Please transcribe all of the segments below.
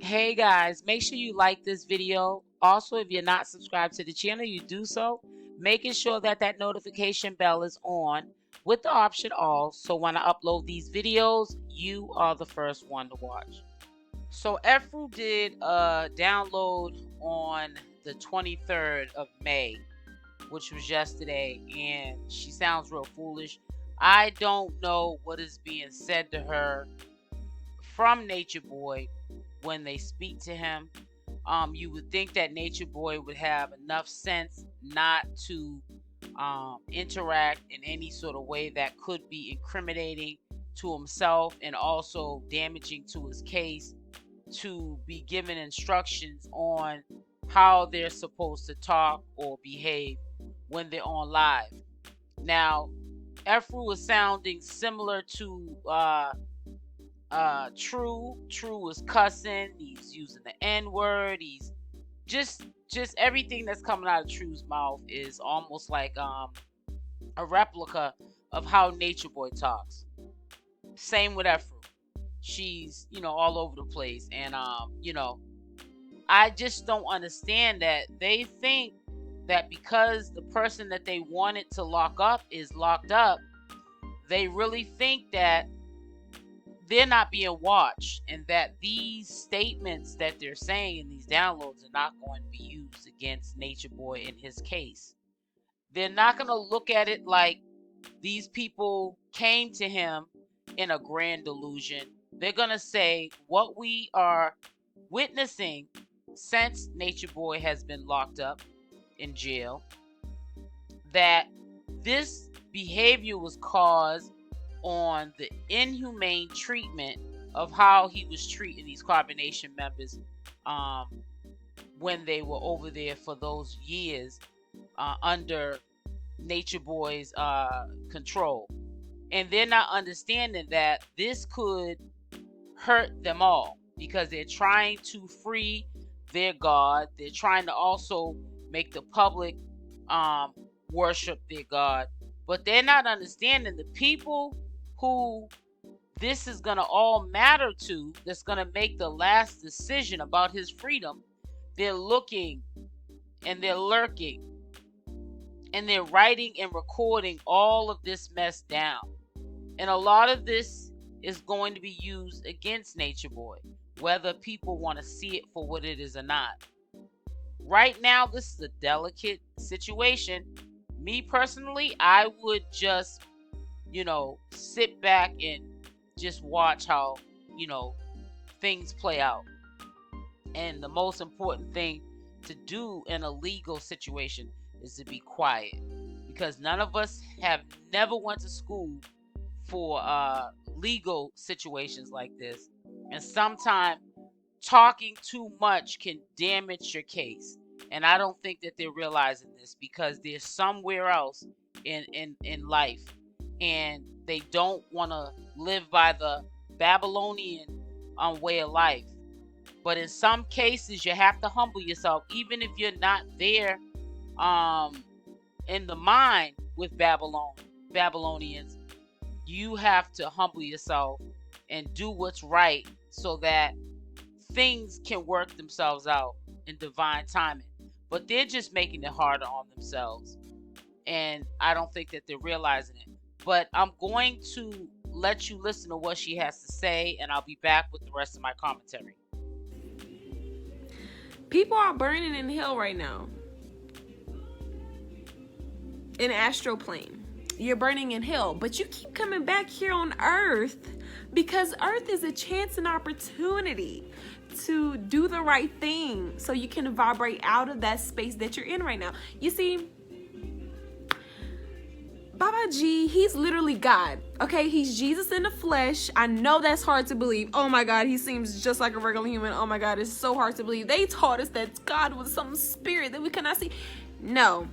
Hey guys, make sure you like this video. Also, if you're not subscribed to the channel, you do so, making sure that that notification bell is on with the option all, so when I upload these videos, you are the first one to watch. So Efuru did a download on the 23rd of May, which was yesterday, and she sounds real foolish. I don't know what is being said to her from Natureboy when they speak to him. You would think that Natureboy would have enough sense not to interact in any sort of way that could be incriminating to himself and also damaging to his case, to be given instructions on how they're supposed to talk or behave when they're on live. Now, Efuru is sounding similar to True was cussing, he's using the N-word, he's just everything that's coming out of True's mouth is almost like a replica of how Natureboy talks. Same with Efuru. She's, all over the place, and I just don't understand that they think that because the person that they wanted to lock up is locked up, they really think that they're not being watched, and that these statements that they're saying in these downloads are not going to be used against Natureboy in his case. They're not going to look at it like these people came to him in a grand delusion. They're going to say what we are witnessing since Natureboy has been locked up in jail, that this behavior was caused on the inhumane treatment of how he was treating these Carbon Nation members when they were over there for those years under Natureboy's control. And they're not understanding that this could hurt them all, because they're trying to free their God. They're trying to also make the public worship their God. But they're not understanding the people who this is going to all matter to, that's going to make the last decision about his freedom. They're looking and they're lurking and they're writing and recording all of this mess down. And a lot of this is going to be used against Natureboy, whether people want to see it for what it is or not. Right now, this is a delicate situation. Me personally, I would just sit back and just watch how, things play out. And the most important thing to do in a legal situation is to be quiet, because none of us have never went to school for legal situations like this. And sometimes talking too much can damage your case. And I don't think that they're realizing this, because they're somewhere else in life, and they don't want to live by the Babylonian way of life. But in some cases, you have to humble yourself, even if you're not there in the mind with Babylonians. You have to humble yourself and do what's right, so that things can work themselves out in divine timing. But they're just making it harder on themselves, and I don't think that they're realizing it. But I'm going to let you listen to what she has to say, and I'll be back with the rest of my commentary. People are burning in hell right now. In astral plane. You're burning in hell, but you keep coming back here on earth, because earth is a chance and opportunity to do the right thing, so you can vibrate out of that space that you're in right now. You see, Baba G, he's literally God, okay? He's Jesus in the flesh. I know that's hard to believe. Oh my God, he seems just like a regular human. Oh my God, it's so hard to believe. They taught us that God was some spirit that we cannot see. No.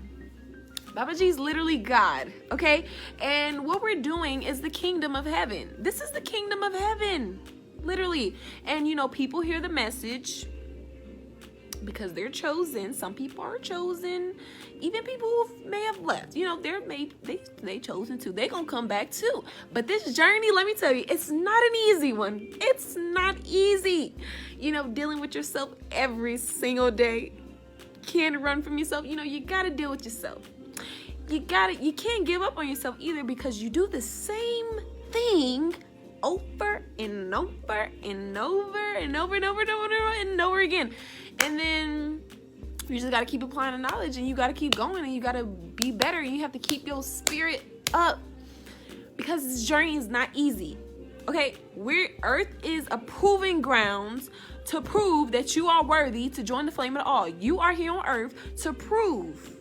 Baba G is literally God, okay? And what we're doing is the kingdom of heaven. This is the kingdom of heaven, literally. And, people hear the message. because they're chosen. Some people are chosen. Even people who may have left, you know, they chosen too. They gonna come back too. But this journey, let me tell you, it's not an easy one. It's not easy. You know, dealing with yourself every single day. Can't run from yourself. You know, you gotta deal with yourself. You can't give up on yourself either, because you do the same thing over and over and over and over and over and over and over again. And then you just got to keep applying the knowledge, and you got to keep going, and you got to be better, and you have to keep your spirit up, because this journey is not easy. Okay, Earth is a proving grounds to prove that you are worthy to join the flame at all. You are here on Earth to prove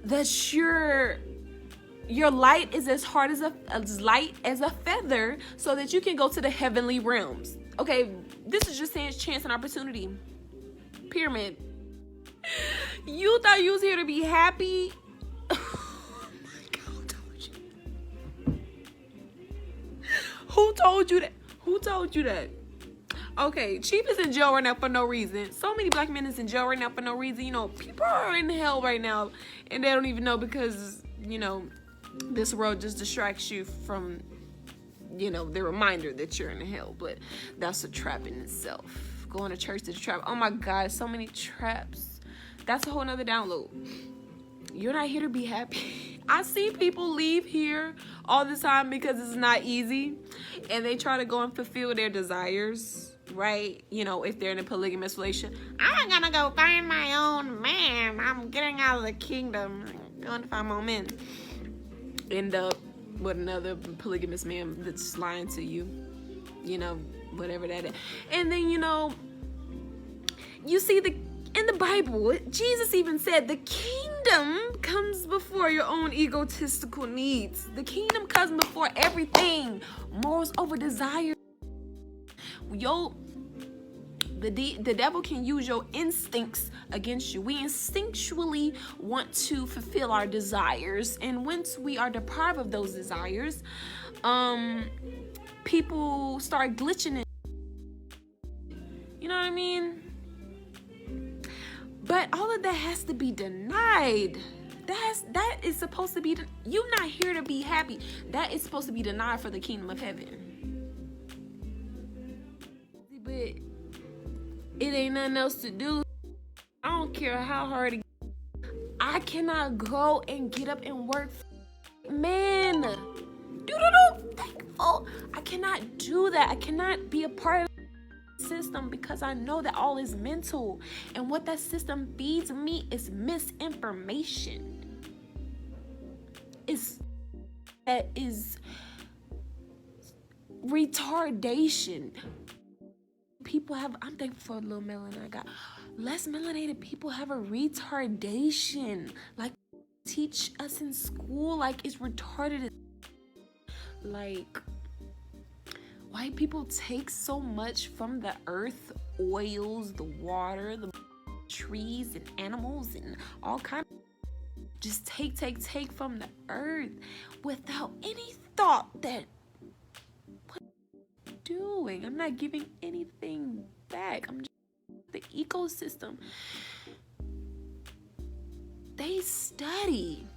that your light is as light as a feather, so that you can go to the heavenly realms. Okay, this is just saying chance and opportunity. Pyramid. You thought you was here to be happy? Oh my God, who told you that? Who told you that? Okay, Chief is in jail right now for no reason. So many black men is in jail right now for no reason. You know, people are in hell right now, and they don't even know, because, you know, this world just distracts you from, you know, the reminder that you're in hell. But that's a trap in itself. Going to church is a trap. Oh my God, so many traps. That's a whole nother download. You're not here to be happy. I see people leave here all the time because it's not easy, and they try to go and fulfill their desires, right? You know, if they're in a polygamous relationship, I'm gonna go find my own man. I'm getting out of the kingdom. I'm going to find my own man. End up with another polygamous man that's lying to you, you know, whatever that is. And then, you know, you see in the Bible, Jesus even said the kingdom comes before your own egotistical needs. The kingdom comes before everything. Morals over desire. The devil can use your instincts against you. We instinctually want to fulfill our desires, and once we are deprived of those desires, people start glitching in. You know what I mean? But all of that has to be denied. That is supposed to be. You're not here to be happy. That is supposed to be denied for the kingdom of heaven. But it ain't nothing else to do. I don't care how hard I cannot go and get up and work. Man, thankful. I cannot do that. I cannot be a part of the system, because I know that all is mental, and what that system feeds me is misinformation. That is retardation. People have, I'm thankful for a little melanin I got. Less melanated people have a retardation. Like, teach us in school, like, it's retarded. Like, white people take so much from the earth, oils, the water, the trees and animals and all kinds. Just take from the earth without any thought that doing. I'm not giving anything back. I'm just the ecosystem. They study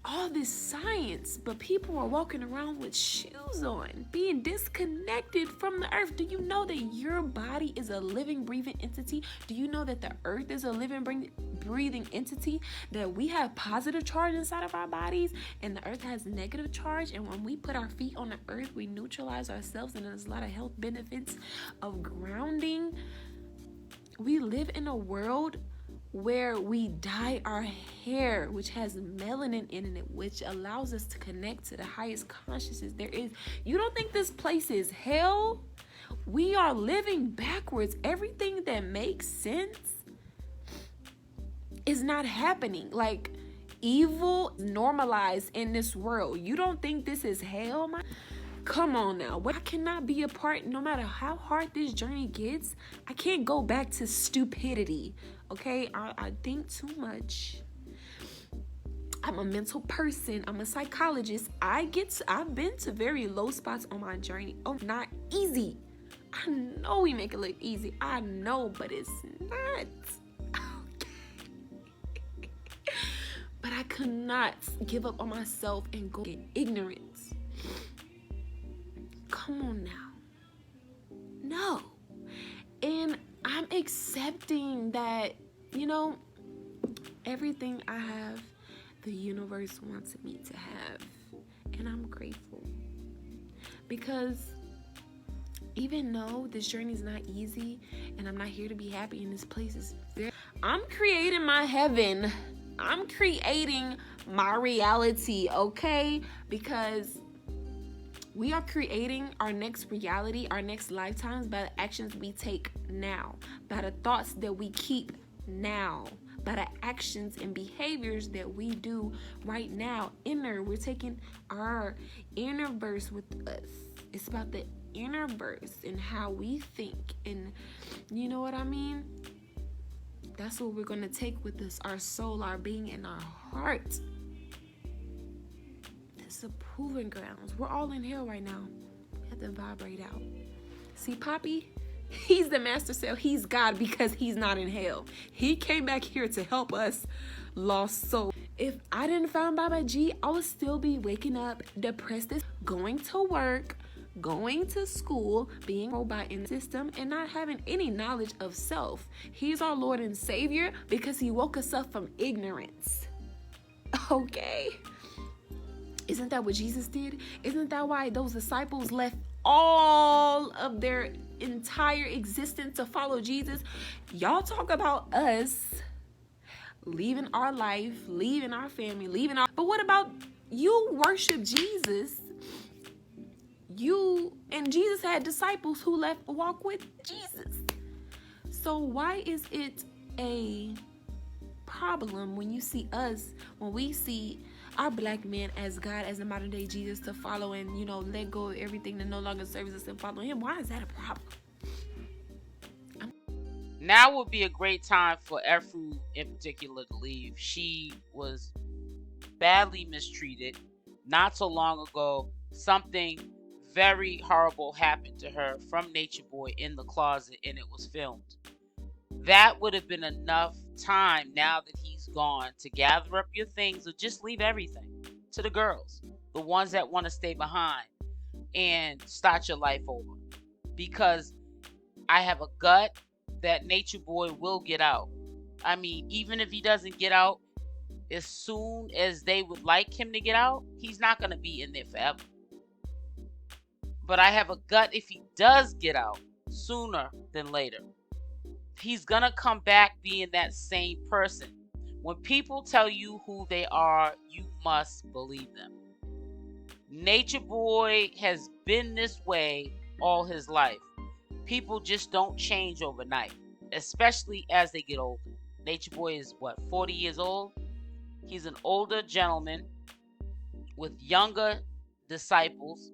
all this science, but people are walking around with shoes on, being disconnected from the earth. Do you know that your body is a living, breathing entity? Do you know that the earth is a living, breathing entity? That we have positive charge inside of our bodies, and the earth has negative charge. And when we put our feet on the earth, we neutralize ourselves, and there's a lot of health benefits of grounding. We live in a world where we dye our hair, which has melanin in it, which allows us to connect to the highest consciousness there is. You don't think this place is hell? We are living backwards. Everything that makes sense is not happening. Like, evil normalized in this world. You don't think this is hell, man? Come on now. I cannot be a part, no matter how hard this journey gets. I can't go back to stupidity. Okay, I think too much. I'm a mental person. I'm a psychologist. I've been to very low spots on my journey. Oh, not easy. I know we make it look easy. I know, but it's not. But I could not give up on myself and go in ignorance. Come on now. No. And I'm accepting that, everything I have, the universe wants me to have. And I'm grateful. Because even though this journey is not easy and I'm not here to be happy, and this place is I'm creating my heaven. I'm creating my reality, okay? Because we are creating our next reality, our next lifetimes by the actions we take now, by the thoughts that we keep now, by the actions and behaviors that we do right now. We're taking our inner verse with us. It's about the inner verse and how we think, and you know what I mean? That's what we're going to take with us, our soul, our being, and our heart. This is a proving grounds. We're all in hell right now. We have to vibrate out. See, Poppy, he's the master cell. He's God because he's not in hell. He came back here to help us lost souls. If I didn't find Baba G, I would still be waking up depressed, going to work, going to school, being robot in the system, and not having any knowledge of self. He's our Lord and Savior because he woke us up from ignorance. Okay? Isn't that what Jesus did? Isn't that why those disciples left all of their entire existence to follow Jesus? Y'all talk about us leaving our life, leaving our family, but what about you worship Jesus? And Jesus had disciples who walk with Jesus. So why is it a problem when we see our black man as God, as the modern day Jesus, to follow and, let go of everything that no longer serves us and follow him? Why is that a problem? Now would be a great time for Efuru in particular to leave. She was badly mistreated. Not so long ago, something very horrible happened to her from Natureboy in the closet, and it was filmed. That would have been enough time, now that he's gone, to gather up your things or just leave everything to the girls, the ones that want to stay behind, and start your life over. Because I have a gut that Natureboy will get out. I mean, even if he doesn't get out as soon as they would like him to get out, he's not going to be in there forever. But I have a gut, if he does get out sooner than later, he's going to come back being that same person. When people tell you who they are, you must believe them. Natureboy has been this way all his life. People just don't change overnight, especially as they get older. Natureboy is 40 years old? He's an older gentleman with younger disciples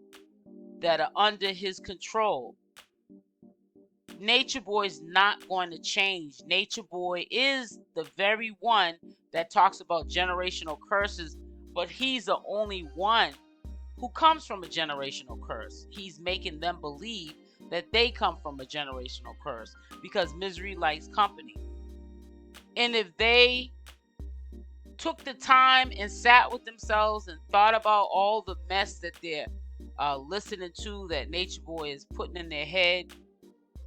that are under his control. Natureboy is not going to change. Natureboy is the very one that talks about generational curses, but he's the only one who comes from a generational curse. He's making them believe that they come from a generational curse because misery likes company. And if they took the time and sat with themselves and thought about all the mess that they're listening to, that Natureboy is putting in their head,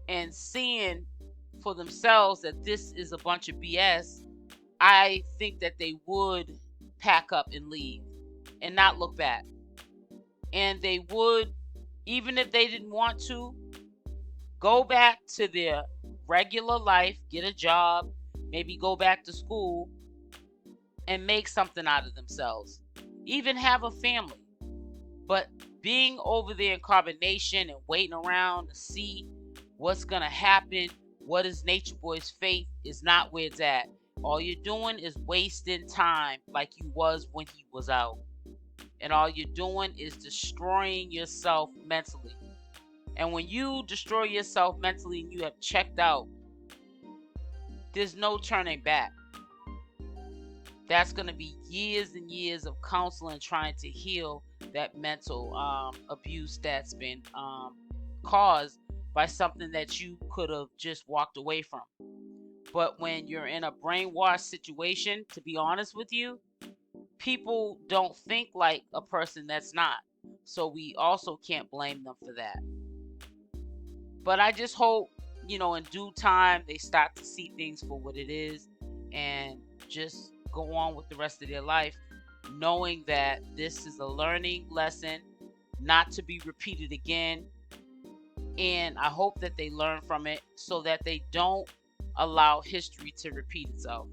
and seeing for themselves that this is a bunch of BS, I think that they would pack up and leave and not look back. And they would, even if they didn't want to, go back to their regular life, get a job, maybe go back to school and make something out of themselves. Even have a family. But being over there in carbonation and waiting around to see what's going to happen, what is Natureboy's fate, is not where it's at. All you're doing is wasting time like you was when he was out. And all you're doing is destroying yourself mentally. And when you destroy yourself mentally and you have checked out, there's no turning back. that's going to be years and years of counseling trying to heal that mental abuse that's been caused by something that you could have just walked away from. But when you're in a brainwashed situation, to be honest with you, people don't think like a person that's not. So we also can't blame them for that. But I just hope, in due time, they start to see things for what it is and just go on with the rest of their life, knowing that this is a learning lesson not to be repeated again. And I hope that they learn from it so that they don't allow history to repeat itself.